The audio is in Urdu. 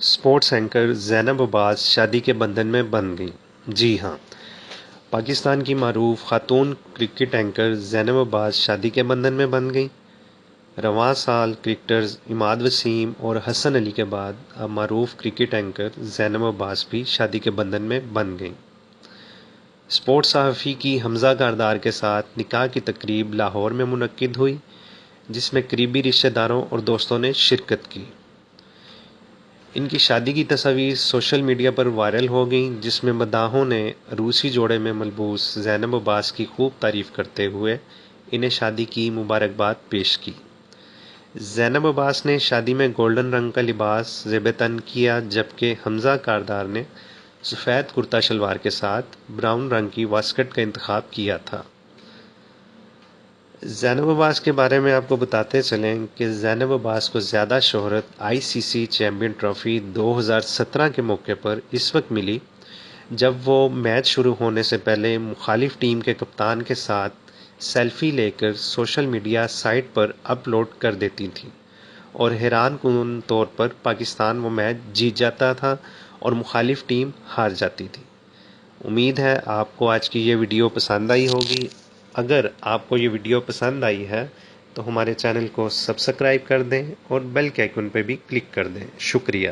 اسپورٹس اینکر زینب عباس شادی کے بندھن میں بندھ گئیں۔ جی ہاں، پاکستان کی معروف خاتون کرکٹ اینکر زینب عباس شادی کے بندھن میں بندھ گئیں۔ رواں سال کرکٹرز عماد وسیم اور حسن علی کے بعد اب معروف کرکٹ اینکر زینب عباس بھی شادی کے بندھن میں بندھ گئیں۔ اسپورٹس صحافی کی حمزہ کاردار کے ساتھ نکاح کی تقریب لاہور میں منعقد ہوئی، جس میں قریبی رشتہ داروں اور دوستوں نے شرکت کی۔ ان کی شادی کی تصاویر سوشل میڈیا پر وائرل ہو گئیں، جس میں مداحوں نے عروسی جوڑے میں ملبوس زینب عباس کی خوب تعریف کرتے ہوئے انہیں شادی کی مبارکباد پیش کی۔ زینب عباس نے شادی میں گولڈن رنگ کا لباس زیب تن کیا، جبکہ حمزہ کاردار نے سفید کرتا شلوار کے ساتھ براؤن رنگ کی واسکٹ کا انتخاب کیا تھا۔ زینب عباس کے بارے میں آپ کو بتاتے چلیں کہ زینب عباس کو زیادہ شہرت آئی سی سی چیمپئن ٹرافی 2017 کے موقع پر اس وقت ملی جب وہ میچ شروع ہونے سے پہلے مخالف ٹیم کے کپتان کے ساتھ سیلفی لے کر سوشل میڈیا سائٹ پر اپلوڈ کر دیتی تھیں، اور حیران کن طور پر پاکستان وہ میچ جیت جاتا تھا اور مخالف ٹیم ہار جاتی تھی۔ امید ہے آپ کو آج کی یہ ویڈیو پسند آئی ہوگی۔ اگر آپ کو یہ ویڈیو پسند آئی ہے تو ہمارے چینل کو سبسکرائب کر دیں اور بیل کے آئیکن پہ بھی کلک کر دیں۔ شکریہ۔